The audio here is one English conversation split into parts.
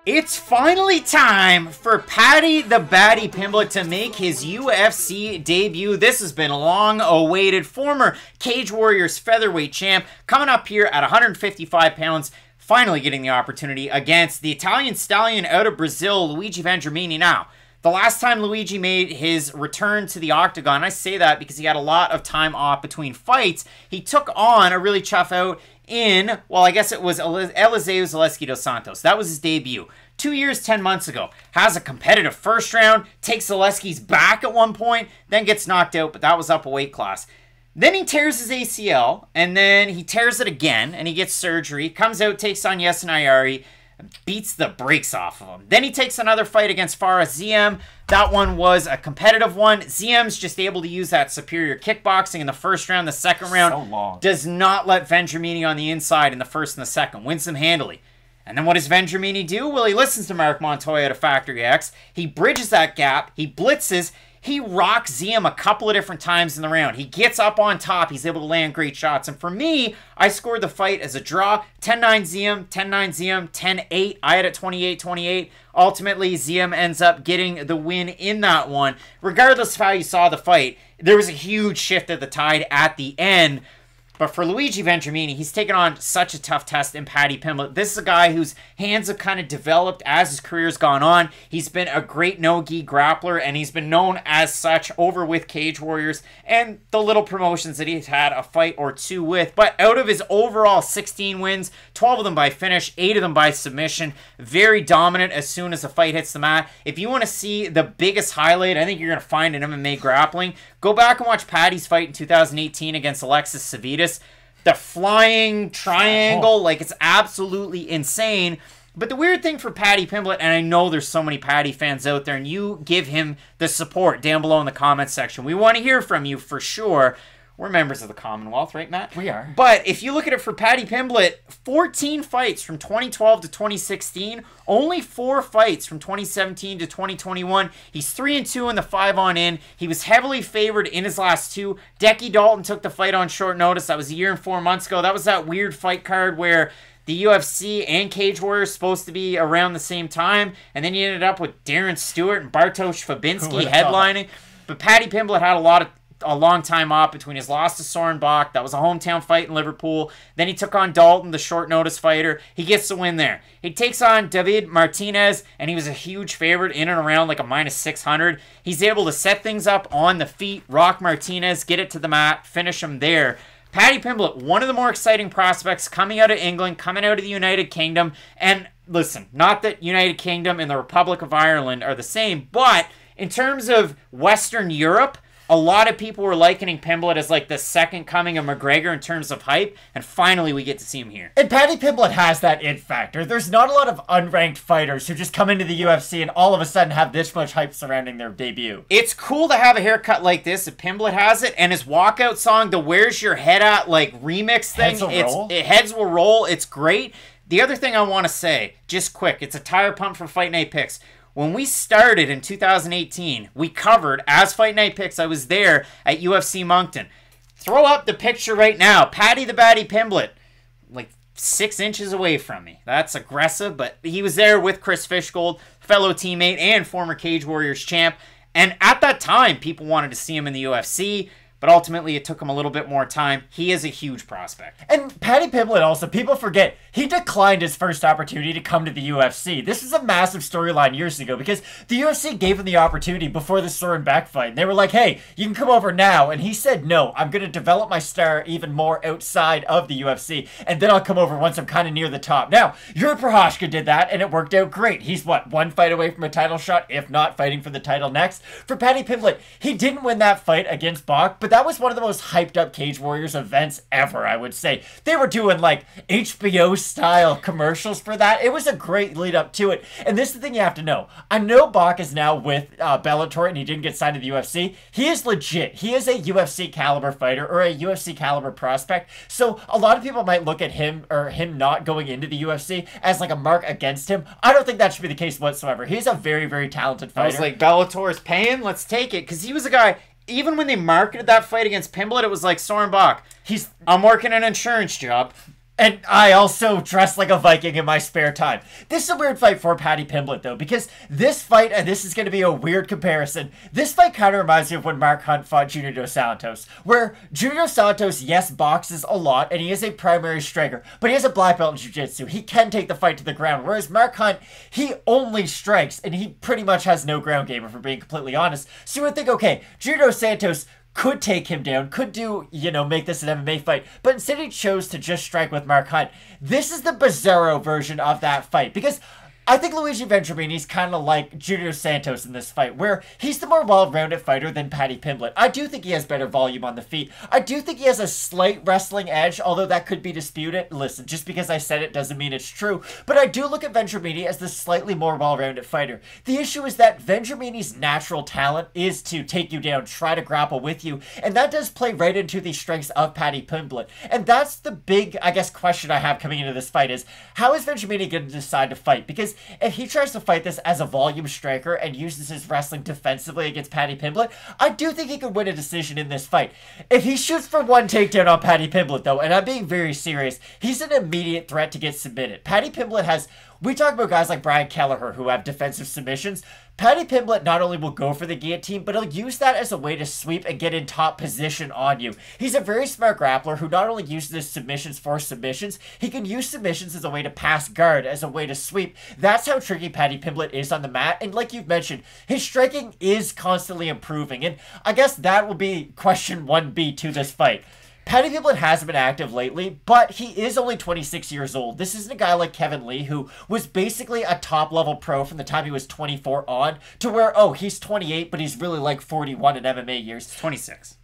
It's finally time for Paddy the Baddy Pimblett to make his UFC debut. This has been long awaited. Former Cage Warriors featherweight champ coming up here at 155 pounds. Finally getting the opportunity against the Italian Stallion out of Brazil, Luigi Vendramini. Now, the last time Luigi made his return to the octagon, I say that because he had a lot of time off between fights. He took on a really tough out in, well, I guess it was Eliseu Zaleski dos Santos. That was his debut. 2 years, 10 months ago. Has a competitive first round, takes Zaleski's back at one point, then gets knocked out, but that was up a weight class. Then he tears his ACL, and then he tears it again, and he gets surgery, comes out, takes on Yeon Ayari, beats the brakes off of him. Then he takes another fight against Fares Ziem. That one was a competitive one. Ziem's just able to use that superior kickboxing in the first round. The second round does not let Vendramini on the inside in the first and the second. Wins them handily. And then what does Vendramini do? Well, he listens to Marc Montoya to Factory X. He bridges that gap. He blitzes. He rocks Ziem a couple of different times in the round. He gets up on top. He's able to land great shots. And for me, I scored the fight as a draw. 10-9 Ziem, 10-9 Ziem, 10-8. I had it 28-28. Ultimately, Ziem ends up getting the win in that one. Regardless of how you saw the fight, there was a huge shift of the tide at the end. But for Luigi Vendramini, he's taken on such a tough test in Paddy Pimblett. This is a guy whose hands have kind of developed as his career's gone on. He's been a great no-gi grappler, and he's been known as such over with Cage Warriors and the little promotions that he's had a fight or two with. But out of his overall 16 wins, 12 of them by finish, 8 of them by submission. Very dominant as soon as the fight hits the mat. If you want to see the biggest highlight I think you're going to find in MMA grappling, go back and watch Paddy's fight in 2018 against Alexis Savitas. The flying triangle, like, it's absolutely insane. But the weird thing for Paddy Pimblett, and I know there's so many Paddy fans out there, and you give him the support down below in the comments section. We want to hear from you for sure. We're members of the Commonwealth, right, Matt? We are. But if you look at it for Paddy Pimblett, 14 fights from 2012 to 2016, only 4 fights from 2017 to 2021. He's 3-2 in the 5-on-in. He was heavily favored in his last 2. Decky Dalton took the fight on short notice. That was a year and 4 months ago. That was that weird fight card where the UFC and Cage Warriors supposed to be around the same time, and then you ended up with Darren Stewart and Bartosz Fabinski headlining. But Paddy Pimblett had a long time off between his loss to Soren Bach. That was a hometown fight in Liverpool. Then he took on Dalton, the short notice fighter. He gets the win there. He takes on David Martinez, and he was a huge favorite in and around like a -600. He's able to set things up on the feet, rock Martinez, get it to the mat, finish him there. Paddy Pimblett, one of the more exciting prospects coming out of England, coming out of the United Kingdom. And listen, not that United Kingdom and the Republic of Ireland are the same, but in terms of Western Europe, a lot of people were likening Pimblett as like the second coming of McGregor in terms of hype, and finally we get to see him here. And Paddy Pimblett has that it factor. There's not a lot of unranked fighters who just come into the UFC and all of a sudden have this much hype surrounding their debut. It's cool to have a haircut like this if Pimblett has it, and his walkout song, the Where's Your Head At like remix thing, Heads Will Roll, it's great. The other thing I want to say, just quick, it's a tire pump for Fight Night Picks. When we started in 2018, we covered, as Fight Night Picks, I was there at UFC Moncton. Throw up the picture right now. Paddy the Baddy Pimblett, like 6 inches away from me. That's aggressive, but he was there with Chris Fishgold, fellow teammate and former Cage Warriors champ. And at that time, people wanted to see him in the UFC. But ultimately, it took him a little bit more time. He is a huge prospect. And Paddy Pimblett also, people forget, he declined his first opportunity to come to the UFC. This was a massive storyline years ago because the UFC gave him the opportunity before the Soren Beck fight. And they were like, hey, you can come over now. And he said, no, I'm going to develop my star even more outside of the UFC. And then I'll come over once I'm kind of near the top. Now, Yuri Prochazka did that, and it worked out great. He's, what, 1 fight away from a title shot, if not fighting for the title next. For Paddy Pimblett, he didn't win that fight against Bach, but that was one of the most hyped up Cage Warriors events ever, I would say. They were doing like HBO style commercials for that. It was a great lead up to it. And this is the thing you have to know. I know Bach is now with Bellator and he didn't get signed to the UFC. He is legit. He is a UFC caliber fighter or a UFC caliber prospect. So a lot of people might look at him or him not going into the UFC as like a mark against him. I don't think that should be the case whatsoever. He's a very, very talented fighter. I was like, Bellator is paying? Let's take it. Because he was a guy, even when they marketed that fight against Pimblett, it was like, Soren Bach, I'm working an insurance job. And I also dress like a Viking in my spare time. This is a weird fight for Paddy Pimblett, though, because this fight, and this is going to be a weird comparison, this fight kind of reminds me of when Mark Hunt fought Junior Dos Santos, where Junior Dos Santos, yes, boxes a lot, and he is a primary striker, but he has a black belt in jiu-jitsu. He can take the fight to the ground, whereas Mark Hunt, he only strikes, and he pretty much has no ground game, if we're being completely honest. So you would think, okay, Junior Dos Santos could take him down, could do, make this an MMA fight, but instead he chose to just strike with Mark Hunt. This is the bizarro version of that fight, because I think Luigi Vendramini is kind of like Junior Santos in this fight, where he's the more well-rounded fighter than Paddy Pimblett. I do think he has better volume on the feet. I do think he has a slight wrestling edge, although that could be disputed. Listen, just because I said it doesn't mean it's true. But I do look at Vendramini as the slightly more well-rounded fighter. The issue is that Vendramini's natural talent is to take you down, try to grapple with you, and that does play right into the strengths of Paddy Pimblett. And that's the big, I guess, question I have coming into this fight is, how is Vendramini going to decide to fight? Because if he tries to fight this as a volume striker and uses his wrestling defensively against Paddy Pimblett, I do think he could win a decision in this fight. If he shoots for one takedown on Paddy Pimblett, though, and I'm being very serious, he's an immediate threat to get submitted. Paddy Pimblett has... We talk about guys like Brian Kelleher who have defensive submissions. Paddy Pimblett not only will go for the guillotine, but he'll use that as a way to sweep and get in top position on you. He's a very smart grappler who not only uses his submissions for submissions, he can use submissions as a way to pass guard, as a way to sweep. That's how tricky Paddy Pimblett is on the mat, and like you've mentioned, his striking is constantly improving, and I guess that will be question 1B to this fight. Paddy Pimblett hasn't been active lately, but he is only 26 years old. This isn't a guy like Kevin Lee, who was basically a top-level pro from the time he was 24 on, to where, oh, he's 28, but he's really like 41 in MMA years. 26.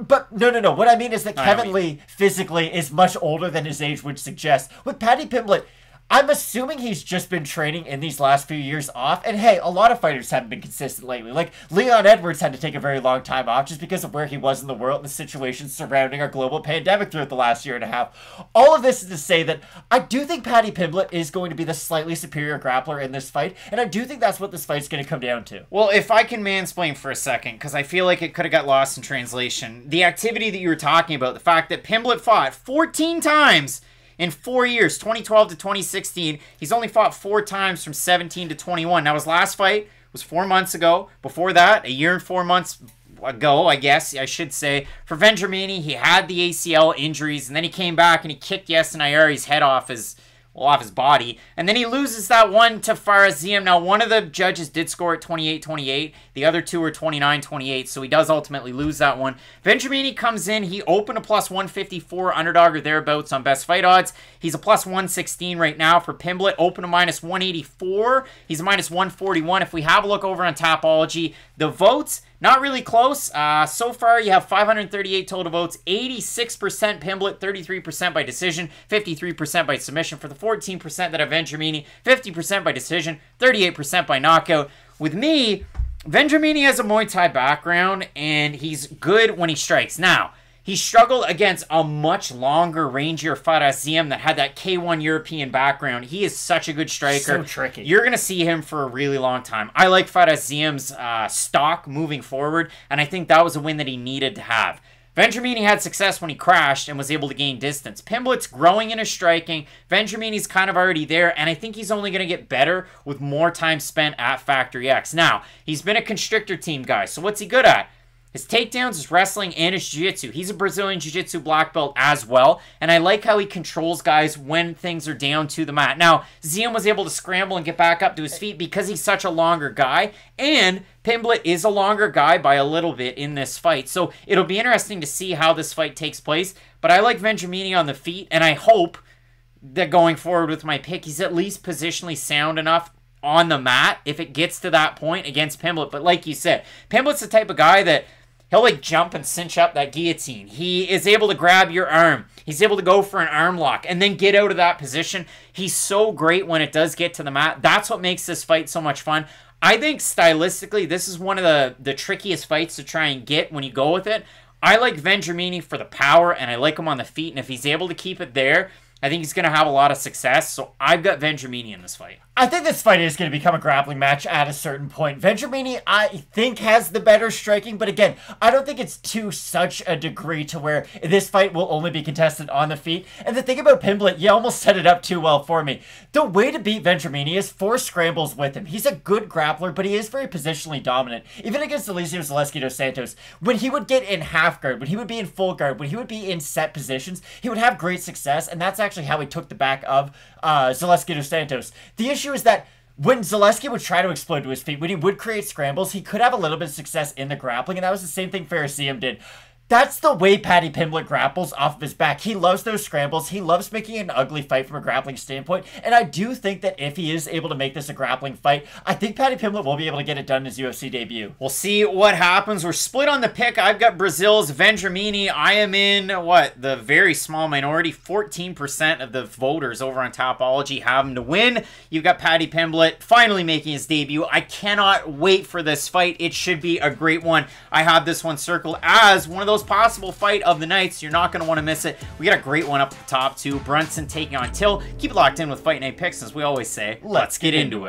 But no. What I mean is that Kevin Lee physically is much older than his age would suggest. With Paddy Pimblett, I'm assuming he's just been training in these last few years off. And hey, a lot of fighters haven't been consistent lately. Like, Leon Edwards had to take a very long time off just because of where he was in the world and the situations surrounding our global pandemic throughout the last year and a half. All of this is to say that I do think Paddy Pimblett is going to be the slightly superior grappler in this fight. And I do think that's what this fight's going to come down to. Well, if I can mansplain for a second, because I feel like it could have got lost in translation. The activity that you were talking about, the fact that Pimblett fought 14 times in 4 years, 2012 to 2016. He's only fought 4 times from 17 to 21. Now, his last fight was 4 months ago. Before that, a year and 4 months ago, I guess I should say. For Vendramini, he had the ACL injuries, and then he came back and he kicked Yeon Ayari's head off his body. And then he loses that one to Faraziem. Now, one of the judges did score at 28-28. The other two were 29-28, so he does ultimately lose that one. Vendramini comes in. He opened a plus 154 underdog or thereabouts on best fight odds. He's a plus 116 right now for Pimblett. Open a minus 184. He's a minus 141. If we have a look over on Tapology, the votes, not really close. So far, you have 538 total votes. 86% Pimblett, 33% by decision, 53% by submission. For the 14% that have Vendramini, 50% by decision, 38% by knockout. With me, Vendramini has a Muay Thai background, and he's good when he strikes. Now, he struggled against a much longer, rangier Faraziem that had that K1 European background. He is such a good striker. So tricky. You're going to see him for a really long time. I like Faraziem's stock moving forward, and I think that was a win that he needed to have. Vendramini had success when he crashed and was able to gain distance. Pimblett's growing in his striking. Vendramini's kind of already there, and I think he's only going to get better with more time spent at Factory X. Now, he's been a constrictor team guy, so what's he good at? His takedowns, his wrestling, and his jiu-jitsu. He's a Brazilian jiu-jitsu black belt as well, and I like how he controls guys when things are down to the mat. Now, Ziem was able to scramble and get back up to his feet because he's such a longer guy, and Pimblett is a longer guy by a little bit in this fight. So it'll be interesting to see how this fight takes place, but I like Vendramini on the feet, and I hope that going forward with my pick, he's at least positionally sound enough on the mat if it gets to that point against Pimblett. But like you said, Pimblett's the type of guy that he'll like jump and cinch up that guillotine. He is able to grab your arm. He's able to go for an arm lock and then get out of that position. He's so great when it does get to the mat. That's what makes this fight so much fun. I think stylistically, this is one of the trickiest fights to try and get when you go with it. I like Vendramini for the power, and I like him on the feet, and if he's able to keep it there, I think he's going to have a lot of success, so I've got Vendramini in this fight. I think this fight is going to become a grappling match at a certain point. Vendramini, I think, has the better striking, but again, I don't think it's to such a degree to where this fight will only be contested on the feet. And the thing about Pimblett, you almost set it up too well for me. The way to beat Vendramini is 4 scrambles with him. He's a good grappler, but he is very positionally dominant. Even against Eliseo Zaleski dos Santos, when he would get in half guard, when he would be in full guard, when he would be in set positions, he would have great success, and that's actually how he took the back of Zaleski dos Santos. The issue is that when Zaleski would try to explode to his feet, when he would create scrambles, he could have a little bit of success in the grappling, and that was the same thing Ferricium did. That's the way Paddy Pimblett grapples off of his back. He loves those scrambles. He loves making an ugly fight from a grappling standpoint. And I do think that if he is able to make this a grappling fight, I think Paddy Pimblett will be able to get it done in his UFC debut. We'll see what happens. We're split on the pick. I've got Brazil's Vendramini. I am in, the very small minority. 14% of the voters over on Topology have him to win. You've got Paddy Pimblett finally making his debut. I cannot wait for this fight. It should be a great one. I have this one circled as one of those possible fight of the nights. You're not going to want to miss it. We got a great one up at the top too. Brunson taking on Till. Keep it locked in with Fight Night Picks, as we always say. Let's get into it.